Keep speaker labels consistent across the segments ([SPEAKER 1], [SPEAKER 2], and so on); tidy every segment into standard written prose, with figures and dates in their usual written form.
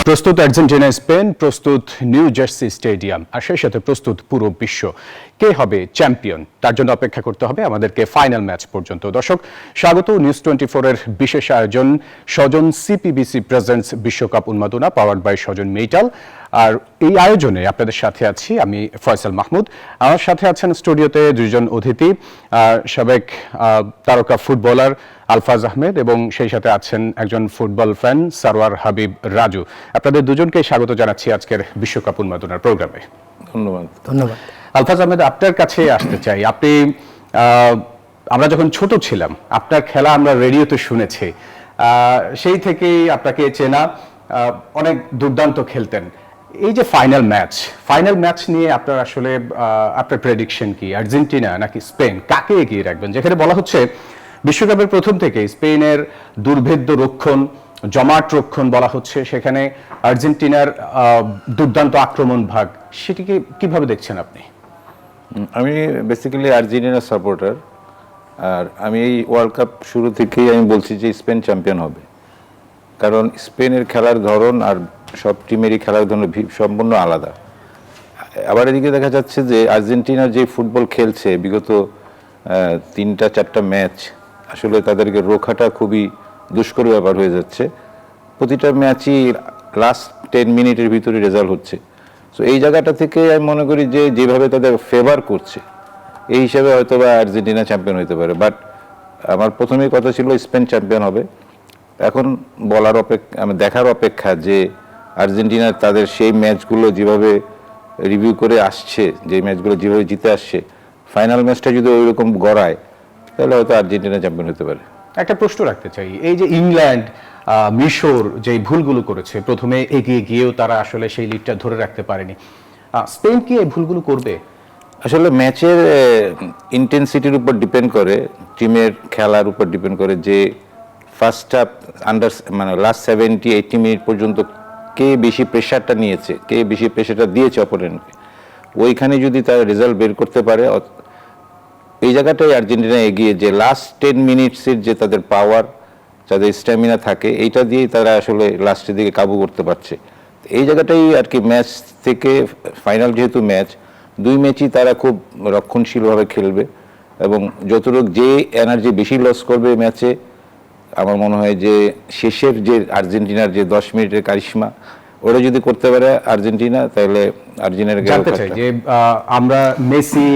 [SPEAKER 1] প্রস্তুত Argentina Spain, প্রস্তুত new jersey stadium, আর সেই সাথে প্রস্তুত পুরো বিশ্ব। কে হবে চ্যাম্পিয়ন তার জন্য অপেক্ষা করতে হবে আমাদেরকে ফাইনাল ম্যাচ পর্যন্ত। দর্শক, স্বাগত নিউজ 24 এর বিশেষ আয়োজন স্বজন সিপিবিসি প্রেজেন্টস বিশ্বকাপ উন্মাদনা, পাওয়ার্ড বাই স্বজন মেটাল। আর এই আয়োজনে আপনাদের সাথে আছি আমি ফয়সাল মাহমুদ। আমার সাথে আছেন স্টুডিওতে দুইজন অতিথি, সাবেক তারকা ফুটবলার আলফাজ আহমেদ এবং সেই সাথে আছেন একজন ফুটবল ফ্যান সারওয়ার হাবিব রাজু। আপনাদের দুজনকে স্বাগত জানাচ্ছি আজকের বিশ্বকাপ উন্মাদনার প্রোগ্রামে।
[SPEAKER 2] ধন্যবাদ।
[SPEAKER 1] আলফাজ আহমেদ, আপনার কাছে আসতে চাই। আপনি আমরা যখন ছোট ছিলাম আপনার খেলা আমরা রেডিওতে শুনেছি, সেই থেকেই আপনাকে চেনা। অনেক দুর্দান্ত খেলতেন। এই যে ফাইনাল ম্যাচ নিয়ে আপনার আসলে আপনার প্রেডিকশন কি? আর্জেন্টিনা নাকি স্পেন, কাকে এগিয়ে রাখবেন? যেখানে বলা হচ্ছে বিশ্বকাপের প্রথম থেকে স্পেনের দুর্ভেদ্য রক্ষণ, জমাট রক্ষণ বলা হচ্ছে, সেখানে আর্জেন্টিনার দুর্দান্ত আক্রমণ ভাগ, সেটিকে কিভাবে দেখছেন আপনি?
[SPEAKER 3] আমি বেসিক্যালি আর্জেন্টিনা সাপোর্টার, আর আমি এই ওয়ার্ল্ড কাপ শুরু থেকেই আমি বলছি যে স্পেন চ্যাম্পিয়ন হবে। কারণ স্পেনের খেলার ধরন আর সব টিমেরই খেলার ধরন সম্পূর্ণ আলাদা। আবার এদিকে দেখা যাচ্ছে যে আর্জেন্টিনা যে ফুটবল খেলছে বিগত 3-4টা ম্যাচ, আসলে তাদেরকে রোখাটা খুবই দুষ্কর ব্যাপার হয়ে যাচ্ছে। প্রতিটা ম্যাচই লাস্ট 10 মিনিটের ভিতরে রেজাল্ট হচ্ছে। সো এই জায়গাটা থেকে আমি মনে করি যে যেভাবে তাদের ফেভার করছে, এই হিসাবে হয়তো বা আর্জেন্টিনা চ্যাম্পিয়ন হতে পারে। বাট আমার প্রথমেই কথা ছিল স্পেন চ্যাম্পিয়ন হবে। এখন দেখার অপেক্ষা যে আর্জেন্টিনা তাদের সেই ম্যাচগুলো যেভাবে রিভিউ করে আসছে, যে ম্যাচগুলো যেভাবে জিতে আসছে, ফাইনাল ম্যাচটা যদি ওই রকম গড়ায় তাহলে হয়তো আর্জেন্টিনা চ্যাম্পিয়ন হতে পারে।
[SPEAKER 1] একটা প্রশ্ন রাখতে চাই, এই যে ইংল্যান্ড মিশর যে ভুলগুলো করেছে, প্রথমে এগিয়ে গিয়েও তারা আসলে সেই লিডটা ধরে রাখতে পারেনি, স্পেন কি এই ভুলগুলো করবে?
[SPEAKER 3] আসলে ম্যাচের ইন্টেন্সিটির উপর ডিপেন্ড করে, টিমের খেলার উপর ডিপেন্ড করে যে ফার্স্ট হাফ লাস্ট 70-80 মিনিট পর্যন্ত কে বেশি প্রেশারটা নিয়েছে, কে বেশি প্রেশারটা দিয়েছে অপোনেন্টকে। ওইখানে যদি তারা রেজাল্ট বের করতে পারে, এই জায়গাটাই আর্জেন্টিনা এগিয়ে। যে লাস্ট 10 মিনিটসের যে তাদের পাওয়ার, যাদের স্ট্যামিনা থাকে, এইটা দিয়েই তারা আসলে লাস্টের দিকে কাবু করতে পারছে। এই জায়গাটাই আর কি ম্যাচ থেকে ফাইনাল, যেহেতু ম্যাচ, দুই ম্যাচই তারা খুব রক্ষণশীলভাবে খেলবে এবং যতটুকু যে এনার্জি বেশি লস করবে ম্যাচে, আমার মনে হয় যে শেষের যে আর্জেন্টিনার যে 10 মিনিটের কারিশমা, ওরা যদি করতে পারে আর্জেন্টিনা, তাহলে আর্জেন্টিনার
[SPEAKER 1] জানতে চাই যে আমরা মেসি,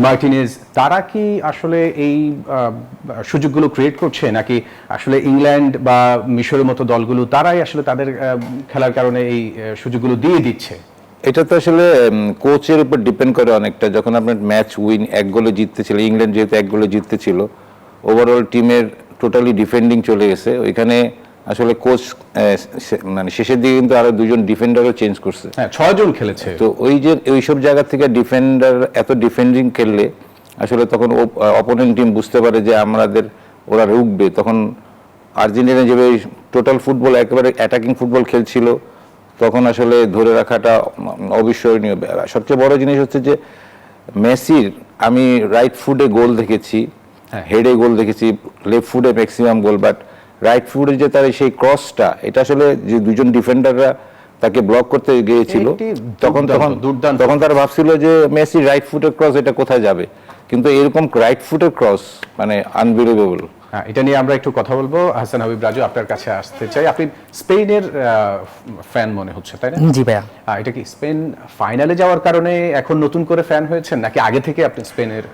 [SPEAKER 1] মার্টিনেজ, তারা কি আসলে এই সুযোগগুলো ক্রিয়েট করছে, নাকি আসলে ইংল্যান্ড বা মিশরের মতো দলগুলো তারাই আসলে তাদের খেলার কারণে এই সুযোগগুলো দিয়ে দিচ্ছে?
[SPEAKER 3] এটা তো আসলে কোচের উপর ডিপেন্ড করে অনেকটা। যখন আপনার ম্যাচ উইন 1 গোলে জিততেছিল, ইংল্যান্ড যেহেতু 1 গোলে জিততেছিল, ওভারঅল টিমের টোটালি ডিফেন্ডিং চলে গেছে। ওইখানে আসলে কোচ শেষের দিকে কিন্তু আরো 2জন ডিফেন্ডারও চেঞ্জ করছে।
[SPEAKER 1] হ্যাঁ, 6 জন খেলেছে।
[SPEAKER 3] তো ওই যে ওইসব জায়গা থেকে ডিফেন্ডার এত ডিফেন্ডিং খেললে আসলে তখন অপোনেন্ট টিম বুঝতে পারে যে ওরা রুখবে। তখন আর্জেন্টিনা যেভাবে টোটাল ফুটবল, একেবারে অ্যাটাকিং ফুটবল খেলছিল, তখন আসলে ধরে রাখাটা অবিস্মরণীয়। সবচেয়ে বড় জিনিস হচ্ছে যে মেসির, আমি রাইট ফুটে গোল দেখেছি, হেডে গোল দেখেছি, লেফট ফুটে ম্যাক্সিমাম গোল, বাট রাইট ফুটে যে তার সেই ক্রসটা, এটা আসলে যে 2জন ডিফেন্ডাররা তাকে ব্লক করতে গিয়েছিল, তখন তারা ভাবছিল যে মেসি রাইট ফুটের ক্রস এটা কোথায় যাবে, কিন্তু এরকম রাইট ফুটের ক্রস মানে আনবিলিভেবল।
[SPEAKER 1] হ্যাঁ, এটা নিয়ে আমরা একটু কথা বলবো। হাসান হাবিব রাজু, আপনার কাছে আসতে চাই। আপনি স্পেনের ফ্যান মনে হচ্ছে, তাই না?
[SPEAKER 2] জি ভাইয়া।
[SPEAKER 1] এটা কি স্পেন ফাইনালে যাওয়ার কারণে এখন নতুন করে ফ্যান হয়েছেন, নাকি আগে থেকে আপনি স্পেনের?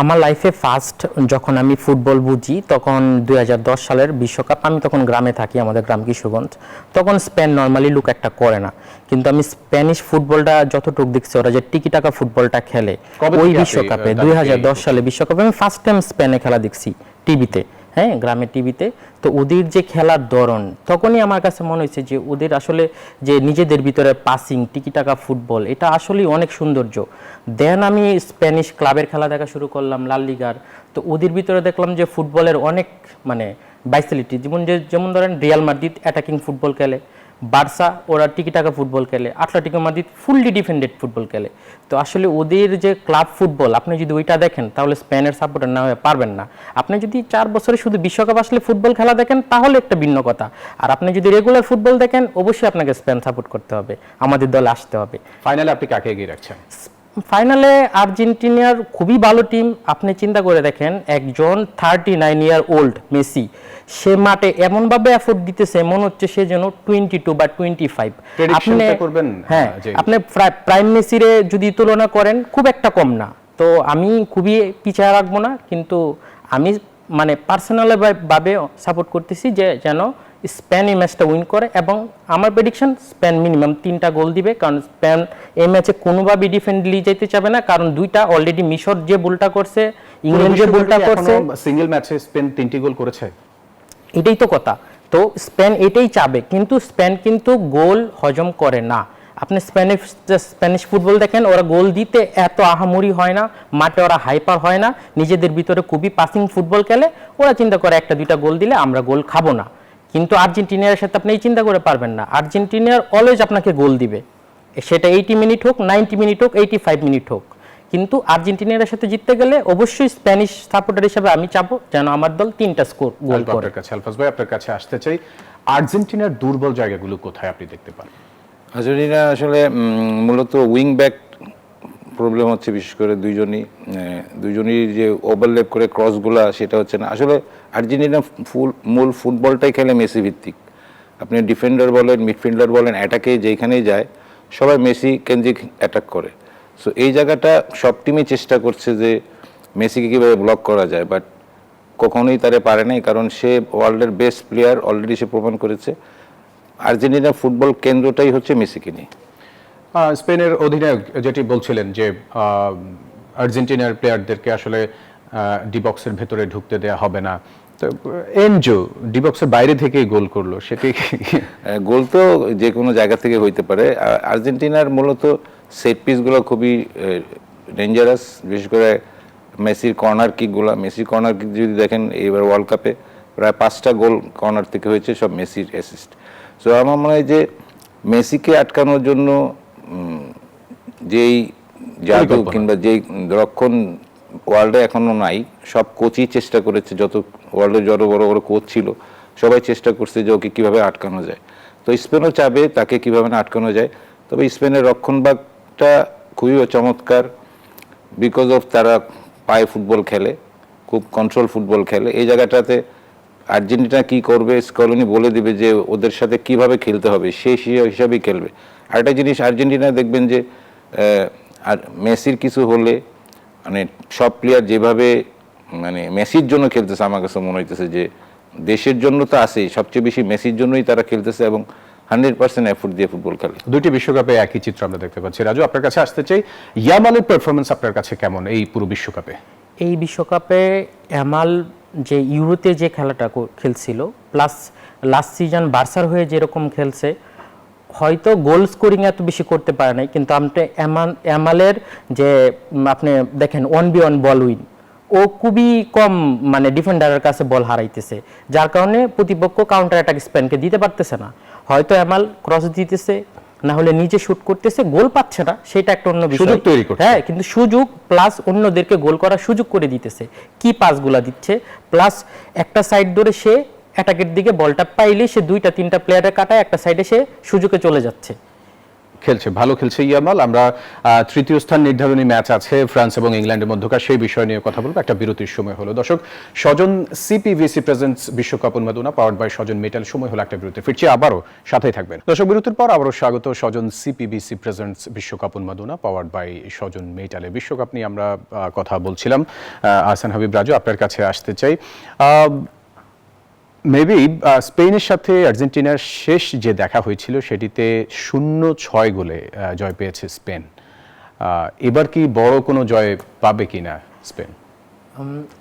[SPEAKER 2] আমার লাইফে ফার্স্ট যখন আমি ফুটবল বুঝি তখন 2010 সালের বিশ্বকাপ। আমি তখন গ্রামে থাকি, আমাদের গ্রাম কিশোরগঞ্জ। তখন স্পেন নর্মালি লুক একটা করে না, কিন্তু আমি স্প্যানিশ ফুটবলটা যতটুকু দেখছি, ওরা যে টিকি টাকা ফুটবলটা খেলে ওই বিশ্বকাপে 2010 সালে বিশ্বকাপে আমি ফার্স্ট টাইম স্পেনে খেলা দেখছি টিভিতে, হ্যাঁ, গ্রামের টিভিতে। তো ওদের যে খেলার ধরন, তখনই আমার কাছে মনে হয়েছে যে ওদের আসলে যে নিজেদের ভিতরে পাসিং, টিকি টাকা ফুটবল, এটা আসলেই অনেক সৌন্দর্য। দেন আমি স্প্যানিশ ক্লাবের খেলা দেখা শুরু করলাম, লাল লিগার। তো ওদের ভিতরে দেখলাম যে ফুটবলের অনেক ভার্সিলিটি, যেমন ধরেন রিয়াল মাদ্রিদ অ্যাটাকিং ফুটবল খেলে, বার্সা ওরা টিকিটাকা ফুটবল খেলে, Atletico Madrid fully defended football খেলে। তো আসলে ওদের যে ক্লাব ফুটবল আপনি যদি ওইটা দেখেন তাহলে স্পেনের সাপোর্টার না হয়ে পারবেন না। আপনি যদি 4 বছরে শুধু বিশ্বকাপ আসলে ফুটবল খেলা দেখেন তাহলে একটা ভিন্ন কথা, আর আপনি যদি রেগুলার ফুটবল দেখেন অবশ্যই আপনাকে স্পেন সাপোর্ট করতে হবে, আমাদের দলে আসতে হবে।
[SPEAKER 1] ফাইনালে আপনি কাকে এগিয়ে রাখছেন?
[SPEAKER 2] ফাইনালে আর্জেন্টিনার খুবই ভালো টিম। আপনি চিন্তা করে দেখেন, একজন 39 ইয়ার ওল্ড মেসি, সে মাঠে এমনভাবে এফোর্ট দিতেছে মনে হচ্ছে সে যেন 22 বা 25।
[SPEAKER 1] প্রেডিকশনটা করবেন?
[SPEAKER 2] হ্যাঁ,
[SPEAKER 1] যে
[SPEAKER 2] আপনি প্রাইম মেসিরে যদি তুলনা করেন খুব একটা কম না। তো আমি খুবই পিছিয়ে রাখবো না, কিন্তু আমি মানে পার্সোনালি ভাবে সাপোর্ট করতেছি যে যেন স্পেন এই ম্যাচটা উইন করে, এবং আমার প্রেডিকশন স্পেন মিনিমাম 3টা গোল দিবে, কারণ স্পেন এই ম্যাচে কোনোভাবেই ডিফেন্ডলি যেতে চাবে না, কারণ 2টা অলরেডি মিশর যে গোলটা করছে, ইংল্যান্ড যে গোলটা করছে,
[SPEAKER 1] সিঙ্গেল ম্যাচে স্পেন 3টি গোল করেছে।
[SPEAKER 2] এটাই তো কথা। তো স্পেন এটাই চাবে, কিন্তু স্পেন কিন্তু গোল হজম করে না। আপনি স্প্যানিশ ফুটবল দেখেন, ওরা গোল দিতে এত আহামরি হয় না, মাঠে ওরা হাইপার হয় না, নিজেদের ভিতরে খুবই পাসিং ফুটবল খেলে। ওরা চিন্তা করে 1-2টা গোল দিলে আমরা গোল খাবো না। কিন্তু আর্জেন্টিনার সাথে আপনি এই চিন্তা করে পারবেন না। আর্জেন্টিনার অলওয়েজ আপনাকে গোল দিবে, সেটা 80 মিনিট হোক, 90 মিনিট হোক, 85 মিনিট হোক। কিন্তু আর্জেন্টিনার সাথে জিততে গেলে অবশ্যই স্প্যানিশ সাপোর্টার হিসেবে আমি চাবো যেন আমার দল 3টা গোল করে।
[SPEAKER 1] আলফাজ ভাই, আপনার কাছে আসতে চাই, আর্জেন্টিনার দুর্বল জায়গাগুলো কোথায় আপনি দেখতে পান?
[SPEAKER 3] আর্জেন্টিনা আসলে মূলত উইং ব্যাক প্রবলেম হচ্ছে, বিশেষ করে দুইজনই যে ওভারল্যাপ করে ক্রসগুলা সেটা হচ্ছে না। আসলে আর্জেন্টিনা মূল ফুটবলটাই খেলে মেসি ভিত্তিক। আপনি ডিফেন্ডার বলেন, মিডফিল্ডার বলেন, অ্যাটাকে যেখানেই যায় সবাই মেসি কেন্দ্রিক অ্যাটাক করে। সো এই জায়গাটা সব টিমই চেষ্টা করছে যে মেসিকে কীভাবে ব্লক করা যায়, বাট কখনোই তারা পারে নাই, কারণ সে ওয়ার্ল্ডের বেস্ট প্লেয়ার, অলরেডি সে প্রমাণ করেছে। আর্জেন্টিনা ফুটবল কেন্দ্রটাই হচ্ছে মেসিকে নিয়ে।
[SPEAKER 1] স্পেনের অধিনায়ক যেটি বলছিলেন যে আর্জেন্টিনার প্লেয়ারদেরকে আসলে ডিবক্সের ভেতরে ঢুকতে দেওয়া হবে না, তো এনজো ডিবক্সের বাইরে থেকেই গোল করলো, সেটি
[SPEAKER 3] গোল তো যে কোনো জায়গা থেকে হইতে পারে। আর্জেন্টিনার মূলত সেট পিসগুলো খুবই ডেঞ্জারাস, বিশেষ করে মেসির কর্নার কিকগুলো। মেসির কর্নার কিক যদি দেখেন, এবার ওয়ার্ল্ড কাপে প্রায় 5টা গোল কর্নার থেকে হয়েছে, সব মেসির অ্যাসিস্ট। সো আমার মনে হয় যে মেসিকে আটকানোর জন্য যেই জাদু কিংবা যেই রক্ষণ ওয়ার্ল্ডে এখনো নাই, সব কোচই চেষ্টা করেছে, যত ওয়ার্ল্ডে যত বড় বড় কোচ ছিল সবাই চেষ্টা করছে যে ওকে কীভাবে আটকানো যায়। তো স্পেনও চাবে তাকে কীভাবে না আটকানো যায়। তবে স্পেনের রক্ষণভাগটা খুবই চমৎকার, বিকজ অফ তারা পায়ে ফুটবল খেলে, খুব কন্ট্রোল ফুটবল খেলে। এই জায়গাটাতে আর্জেন্টিনা কি করবে, স্কলনি বলে দিবে যে ওদের সাথে কিভাবে খেলতে হবে, সেই হিসাবেই খেলবে। আরেকটা জিনিস আর্জেন্টিনা দেখবেন যে আর মেসির কিছু হলে মানে সব প্লেয়ার যেভাবে মানে মেসির জন্য খেলতেছে, আমার কাছে মনে হইতেছে যে দেশের জন্য তো আছেই, সবচেয়ে বেশি মেসির জন্যই তারা খেলতেছে এবং 100% এফোর্ট দিয়ে ফুটবল খেলে।
[SPEAKER 1] দুটি বিশ্বকাপে একই চিত্র আমরা দেখতে পাচ্ছি। রাজু, আপনার কাছে আসতে চাই, ইয়ামালের পারফরমেন্স আপনার কাছে কেমন এই পুরো বিশ্বকাপে?
[SPEAKER 2] এই বিশ্বকাপে ইয়ামাল যে ইউরোতে যে খেলাটা খেলছিল, প্লাস লাস্ট সিজন বার্সার হয়ে যেরকম খেলছে, হয়তো গোল স্কোরিং এত বেশি করতে পারে নাই, কিন্তু আপনি ইয়ামালের যে আপনি দেখেন 1v1 বল উইন, ও খুবই কম মানে ডিফেন্ডারের কাছে বল হারাইতেছে, যার কারণে প্রতিপক্ষ কাউন্টার অ্যাটাক স্পেনকে দিতে পারতেছে না। হয়তো ইয়ামাল ক্রস দিতেছে, না হলে নিজে শুট করতেছে, গোল পাচ্ছে না, সেটা একটা অন্য বিষয়।
[SPEAKER 1] সুযোগ তৈরি করছে,
[SPEAKER 2] হ্যাঁ, কিন্তু সুযোগ প্লাস অন্যদেরকে গোল করার সুযোগ করে দিতেছে, কি পাসগুলা দিচ্ছে, প্লাস একটা সাইড ধরে সে অ্যাটাকের দিকে বলটা পাইলে সে 2-3টা প্লেয়ারের কাটায় একটা সাইডে সে সুযোগে চলে যাচ্ছে।
[SPEAKER 1] খেলছে, ভালো খেলছে ইয়ামাল। আমরা তৃতীয় স্থান নির্ধারণী ম্যাচ আছে ফ্রান্স এবং ইংল্যান্ডের মধ্যকার, সেই বিষয় নিয়ে কথা বলবো। একটা বিরতির সময় হলো। দর্শক, স্বজন সিপিভিসি প্রেজেন্টস বিশ্বকাপ উন্মাদনা পাওয়ার্ড বাই স্বজন মেটাল, সময় হলো একটা বিরতি। ফিরছি আবারও, সাথেই থাকবেন। দর্শক, বিরতির পর আবারও স্বাগত স্বজন সিপিভিসি প্রেজেন্টস বিশ্বকাপ উন্মাদনা পাওয়ার্ড বাই স্বজন মেটালে। বিশ্বকাপ নিয়ে আমরা কথা বলছিলাম। আহসান হাবিব, রাজু, আপনার কাছে আসতে চাই। মেবি স্পেনের সাথে আর্জেন্টিনার শেষ যে দেখা হয়েছিল সেটিতে 0-6 গোলে জয় পেয়েছে স্পেন। এবার কি বড় কোনো জয় পাবে কিনা স্পেন?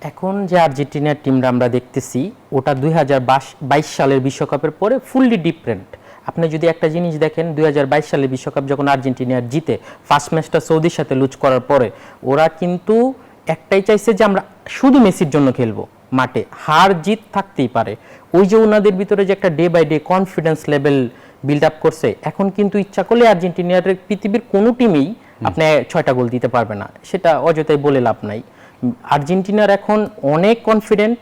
[SPEAKER 2] এখন যে আর্জেন্টিনার টিমটা আমরা দেখতেছি, ওটা 2022 সালের বিশ্বকাপের পরে ফুললি ডিফারেন্ট। আপনি যদি একটা জিনিস দেখেন, 2022 সালের বিশ্বকাপ যখন আর্জেন্টিনার জিতে ফার্স্ট ম্যাচটা সৌদির সাথে লুজ করার পরে, ওরা কিন্তু একটাই চাইছে যে আমরা শুধু মেসির জন্য খেলবো, মাঠে হার জিত থাকতেই পারে, ওই যে ওনাদের ভিতরে যে একটা day by day confidence level build up করছে, এখন কিন্তু ইচ্ছা করলে আর্জেন্টিনার পৃথিবীর কোনো টিমেই আপনি 6টা গোল দিতে পারবে না, সেটা অযথাই বলে লাভ নাই। আর্জেন্টিনার এখন অনেক কনফিডেন্ট,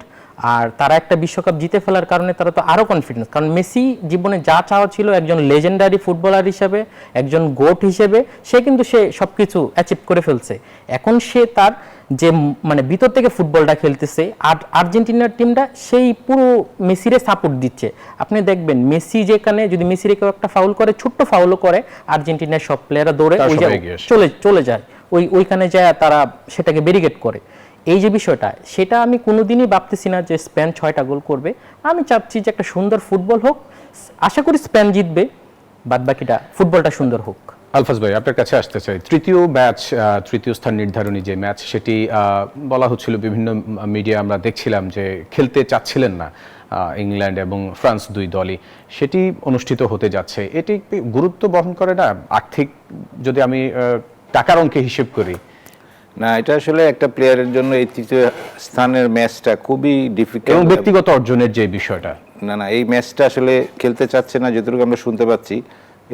[SPEAKER 2] আর তারা একটা বিশ্বকাপ জিতে ফেলার কারণে তারা তো আরো কনফিডেন্স, কারণ মেসি জীবনে যা চাওয়া ছিল একজন লেজেন্ডারি ফুটবলার হিসেবে, একজন গোট হিসেবে, সে কিন্তু সে সবকিছু অ্যাচিভ করে ফেলছে। এখন সে তার যে মানে ভিতর থেকে ফুটবলটা খেলতেছে, আর আর্জেন্টিনার টিমটা সেই পুরো মেসিরে সাপোর্ট দিচ্ছে। আপনি দেখবেন মেসি যেখানে যদি মেসিরে কেউ একটা ফাউল করে, ছোট্ট ফাউলও করে, আর্জেন্টিনার সব প্লেয়াররা দৌড়ে
[SPEAKER 1] তার
[SPEAKER 2] ওই
[SPEAKER 1] সবাই এগিয়ে আসে।
[SPEAKER 2] চলে যায়, ওইখানে যায় তারা সেটাকে ব্যারিকেড করে। এই যে বিষয়টা, সেটা আমি কোনোদিনই ভাবতেছি না যে স্পেন 6টা গোল করবে। আমি চাচ্ছি যে একটা সুন্দর ফুটবল হোক, আশা করি স্পেন জিতবে, বাদ বাকিটা ফুটবলটা সুন্দর হোক।
[SPEAKER 1] আলফাজ ভাই, আপনার কাছে আসতে চাই, তৃতীয় ম্যাচ, তৃতীয় স্থান নির্ধারণী যে ম্যাচ, সেটি বলা হচ্ছিল বিভিন্ন মিডিয়া, আমরা দেখছিলাম যে খেলতে চাচ্ছিলেন না ইংল্যান্ড এবং ফ্রান্স দুই দলই, সেটি অনুষ্ঠিত হতে যাচ্ছে। এটি কি গুরুত্ব বহন করে না আর্থিক, যদি আমি টাকার অঙ্কে হিসেব করি?
[SPEAKER 3] না, এটা আসলে একটা প্লেয়ারের জন্য এই তৃতীয় স্থানের ম্যাচটা খুবই
[SPEAKER 1] এবং
[SPEAKER 3] ডিফিকাল্ট।
[SPEAKER 1] ব্যক্তিগত অর্জনের যে বিষয়টা,
[SPEAKER 3] না, এই ম্যাচটা আসলে খেলতে চাচ্ছে না, যতটুকু আমরা শুনতে পাচ্ছি।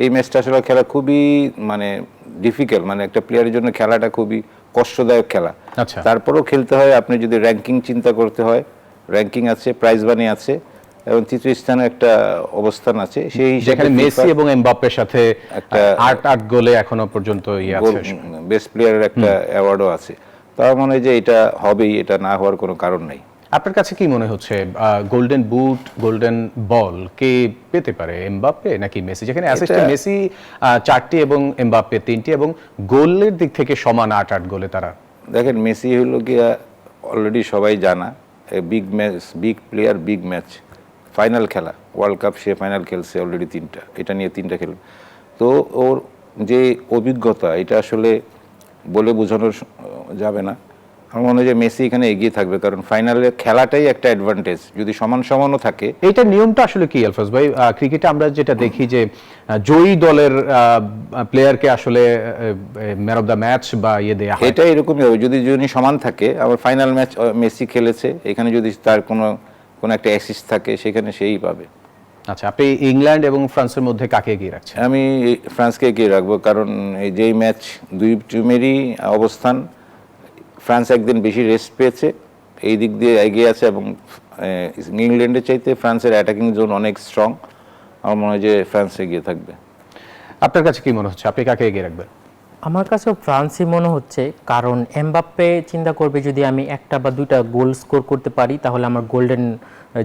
[SPEAKER 3] এই ম্যাচটা আসলে খেলা খুবই মানে ডিফিকাল্ট, মানে একটা প্লেয়ারের জন্য খেলাটা খুবই কষ্টদায়ক খেলা।
[SPEAKER 1] আচ্ছা।
[SPEAKER 3] তারপরেও খেলতে হয়, আপনি যদি র্যাঙ্কিং চিন্তা করতে হয়, র্যাঙ্কিং আছে, প্রাইজ মানি আছে, এবং তৃতীয় স্থানে একটা অবস্থান আছে, সেই
[SPEAKER 1] যেখানে
[SPEAKER 3] হিসেবে
[SPEAKER 1] মেসি এবং এমবাপ্পের সাথে
[SPEAKER 3] একটা
[SPEAKER 1] 8 গোলে এখনো পর্যন্ত আছে।
[SPEAKER 3] বেস্ট প্লেয়ারের একটা অ্যাওয়ার্ডও আছে। তার মনে হয় যে এটা হবেই, এটা না হওয়ার কোনো কারণ নেই।
[SPEAKER 1] আপনার কাছে কি মনে হচ্ছে গোল্ডেন বুট, গোল্ডেন বল কে পেতে পারে, এমবাপ্পে নাকি মেসি? যেখানে অ্যাসিস্টে মেসি 4টি এবং এমবাপ্পে 3টি, এবং গোলের দিক থেকে সমান 8 গোলে তারা।
[SPEAKER 3] দেখেন, মেসি হলো গিয়া অলরেডি সবাই জানা big match, big player, big match, final খেলা, ওয়ার্ল্ড কাপ সে ফাইনাল খেলছে অলরেডি 3টা, এটা নিয়ে 3টা খেল। তো ওর যে অভিজ্ঞতা, এটা আসলে বলে বোঝানো যাবে না। আমার মনে হয় যে মেসি এখানে এগিয়ে থাকবে, কারণ ফাইনালে খেলাটাই একটা অ্যাডভান্টেজ, যদি সমান সমানও থাকে।
[SPEAKER 1] এইটা নিয়মটা আসলে কি আলফাজ ভাই? ক্রিকেটে আমরা যেটা দেখি যে জয়ী দলের প্লেয়ারকে আসলে ম্যান অফ দ্য ম্যাচ বা দেয়া হয়।
[SPEAKER 3] এটা এরকমই হবে যদি যদি সমান থাকে। আবার ফাইনাল ম্যাচ মেসি খেলেছে, এখানে যদি তার কোনো একটা অ্যাসিস্ট থাকে, সেখানে সেই পাবে।
[SPEAKER 1] আচ্ছা, আপনি ইংল্যান্ড এবং ফ্রান্সের মধ্যে কাকে এগিয়ে রাখছেন?
[SPEAKER 3] আমি ফ্রান্সকে এগিয়ে রাখবো, কারণ এই যেই ম্যাচ দুই টিমেরই অবস্থান, ফ্রান্স একদিন বেশি রেস্ট পেয়েছে, এই দিক দিয়ে এগিয়ে আছে, এবং ইংল্যান্ডের চাইতে ফ্রান্সের অ্যাটাকিং জোন অনেক স্ট্রং। আমার মনে হয় যে ফ্রান্স এগিয়ে থাকবে।
[SPEAKER 1] আপনার কাছে কি মনে হচ্ছে, আপনি কাকে এগিয়ে রাখবেন?
[SPEAKER 2] আমার কাছেও ফ্রান্সই মনে হচ্ছে, কারণ এমবাপ্পে চিন্তা করবে যদি আমি 1টা বা 2টা গোল স্কোর করতে পারি, তাহলে আমার গোল্ডেন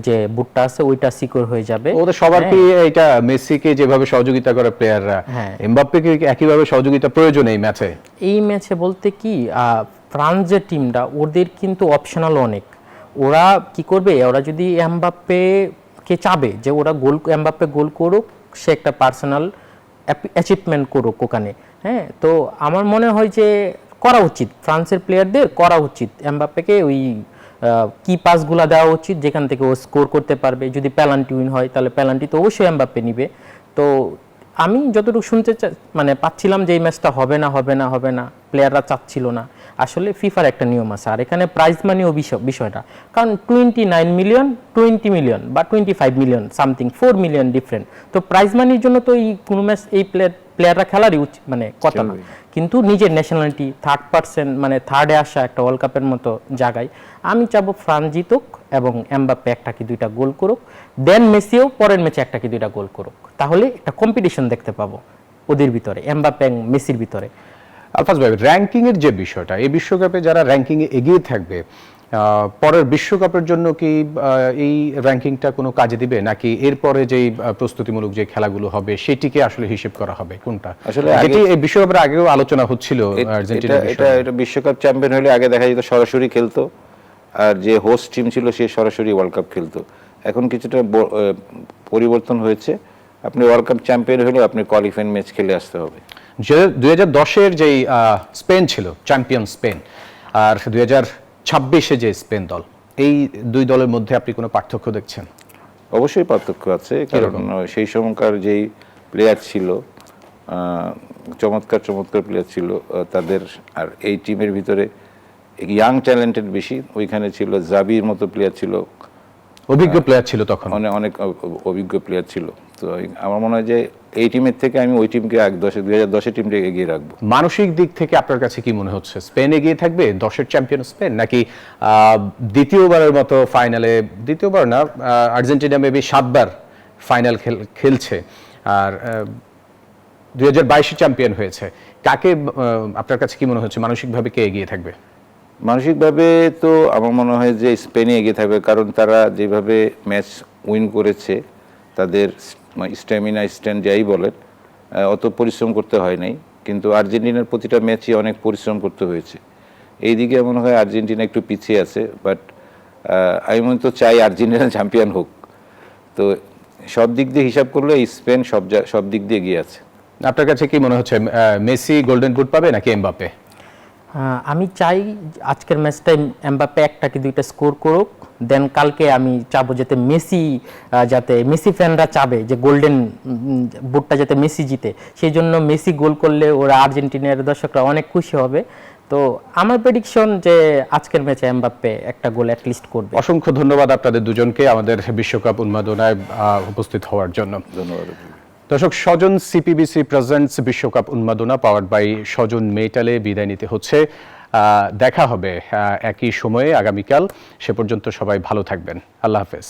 [SPEAKER 2] যে বুটটা আছে ওইটা সিকিউর হয়ে যাবে।
[SPEAKER 1] ওদের সবার কি এটা মেসিকে যেভাবে সহযোগিতা করে প্লেয়াররা, এমবাপ্পেকে একইভাবে সহযোগিতা প্রয়োজন এই ম্যাচে?
[SPEAKER 2] এই ম্যাচে বলতে কি, ফ্রান্স যে টিমটা, ওদের কিন্তু অপশনাল অনেক। ওরা কি করবে, ওরা যদি এমবাপ্পেকে চাবে যে ওরা এমবাপ্পে গোল করুক, সে একটা পার্সোনাল অ্যাচিভমেন্ট করুক ওখানে, হ্যাঁ, তো আমার মনে হয় যে করা উচিত, ফ্রান্সের প্লেয়ারদের করা উচিত এমবাপ্পেকে ওই কি পাসগুলা দেওয়া উচিত, যেখান থেকে ও স্কোর করতে পারবে। যদি পেনাল্টি উইন হয়, তাহলে পেনাল্টি তো অবশ্যই এমবাপ্পে নিবে। তো আমি যতটুকু শুনতে মানে পাচ্ছিলাম যে এই ম্যাচটা হবে না, প্লেয়াররা চাচ্ছিল না। আসলে ফিফার একটা নিয়ম আছে, আর এখানে প্রাইজ মানিও বিষয়টা, কারণ 29 মিলিয়ন, 20 মিলিয়ন বা 25 মিলিয়ন সামথিং, 4 মিলিয়ন ডিফারেন্ট। তো প্রাইজ মানির জন্য তো এই কোনো ম্যাচ এই প্লেয়াররা খেলারই মানে কথা না, কিন্তু নিজের ন্যাশনালিটি, মানে থার্ডে আসা একটা ওয়ার্ল্ড কাপের মতো জায়গায় আমি চাবো ফ্রান্স জিতুক এবং এমবাপ্পে 1টা কি 2টা গোল করুক, দেন মেসিও পরের ম্যাচে 1টা কি 2টা গোল করুক, তাহলে একটা কম্পিটিশন দেখতে পাবো ওদের ভিতরে, এমবাপ্পে এবং মেসির ভিতরে।
[SPEAKER 1] আলফাজ ভাই, র্যাঙ্কিং এর যে বিষয়টা, এই বিশ্বকাপে যারা র্যাঙ্কিং এ এগিয়ে থাকবে, পরের বিশ্বকাপের জন্য কি এই র্যাঙ্কিংটা কোনো কাজে দিবে, নাকি এরপরে যেই প্রস্তুতিমূলক যে খেলাগুলো হবে সেটিকে আসলে হিসেব করা হবে, কোনটা?
[SPEAKER 3] আসলে
[SPEAKER 1] যেটি এই বিশ্বকাপের আগেও আলোচনা হচ্ছিল আর্জেন্টিনা।
[SPEAKER 3] এটা বিশ্বকাপ চ্যাম্পিয়ন হলে আগে দেখা যেত সরাসরি খেলতো, আর যে হোস্ট টিম ছিল সে সরাসরি ওয়ার্ল্ড কাপ খেলতো। এখন কিছুটা পরিবর্তন হয়েছে, আপনি ওয়ার্ল্ড কাপ চ্যাম্পিয়ন হলে আপনি কোয়ালিফাইং ম্যাচ খেলে আসতে হবে।
[SPEAKER 1] 2010-এর যেই স্পেন ছিল চ্যাম্পিয়ন স্পেন, আর 2026-এ যে স্পেন দল, এই দুই দলের মধ্যে আপনি কোনো পার্থক্য দেখছেন?
[SPEAKER 3] অবশ্যই পার্থক্য আছে, কারণ সেই সময়কার যেই প্লেয়ার ছিল, চমৎকার প্লেয়ার ছিল তাদের, আর এই টিমের ভিতরে ইয়াং ট্যালেন্টেড বেশি, ওইখানে ছিল জাবির মতো প্লেয়ার ছিল,
[SPEAKER 1] অভিজ্ঞ প্লেয়ার ছিল তখন।
[SPEAKER 3] অনেক অনেক অভিজ্ঞ প্লেয়ার ছিল। তো আমার মনে হয় যে এই টিমের থেকে আমি ওই টিমকে 2010 টিমটাকে এগিয়ে রাখবো।
[SPEAKER 1] মানসিক দিক থেকে আপনার কাছে কি মনে হচ্ছে, স্পেন এগিয়ে থাকবে, 10-এর চ্যাম্পিয়ন স্পেন, নাকি দ্বিতীয়বারের মতো ফাইনালে, দ্বিতীয়বার না, আর্জেন্টিনা মেবি 7বার ফাইনাল খেলছে আর 2022 চ্যাম্পিয়ন হয়েছে, কাকে আপনার কাছে কি মনে হচ্ছে মানসিকভাবে কে এগিয়ে থাকবে?
[SPEAKER 3] মানসিকভাবে তো আমার মনে হয় যে স্পেনই এগিয়ে থাকবে, কারণ তারা যেভাবে ম্যাচ উইন করেছে, তাদের স্ট্যামিনা স্ট্যান্ড যাই বলেন, অত পরিশ্রম করতে হয় নাই। কিন্তু আর্জেন্টিনার প্রতিটা ম্যাচই অনেক পরিশ্রম করতে হয়েছে। এই দিকে মনে হয় আর্জেন্টিনা একটু পিছিয়ে আছে, বাট আমি মনে তো চাই আর্জেন্টিনা চ্যাম্পিয়ন হোক। তো সব দিক দিয়ে হিসাব করলে স্পেন সব দিক দিয়ে এগিয়ে আছে।
[SPEAKER 1] আপনার কাছে কি মনে হচ্ছে মেসি গোল্ডেন বুট পাবে নাকি এমবাপ্পে?
[SPEAKER 2] আমি চাই আজকের ম্যাচটায় এমবাপ্পে একটা কি দুইটা স্কোর করুক, দেন কালকে আমি চাবো যাতে মেসি ফ্যানরা চাবে যে গোল্ডেন বুটটা যাতে মেসি জিতে, সেই জন্য মেসি গোল করলে ওরা আর্জেন্টিনার দর্শকরা অনেক খুশি হবে। তো আমার প্রেডিকশন যে আজকের ম্যাচে এমবাপ্পে একটা গোল অ্যাটলিস্ট করবে।
[SPEAKER 1] অসংখ্য ধন্যবাদ আপনাদের দুজনকে আমাদের বিশ্বকাপ উন্মাদনায় উপস্থিত হওয়ার জন্য।
[SPEAKER 3] ধন্যবাদ।
[SPEAKER 1] দর্শক, স্বজন সিপিবিসি প্রেজেন্টস বিশ্বকাপ উন্মাদনা পাওয়ার্ড বাই স্বজন মেটালে বিদায় নিতে হচ্ছে। দেখা হবে একই সময়ে আগামীকাল। সে পর্যন্ত সবাই ভালো থাকবেন। আল্লাহ হাফেজ।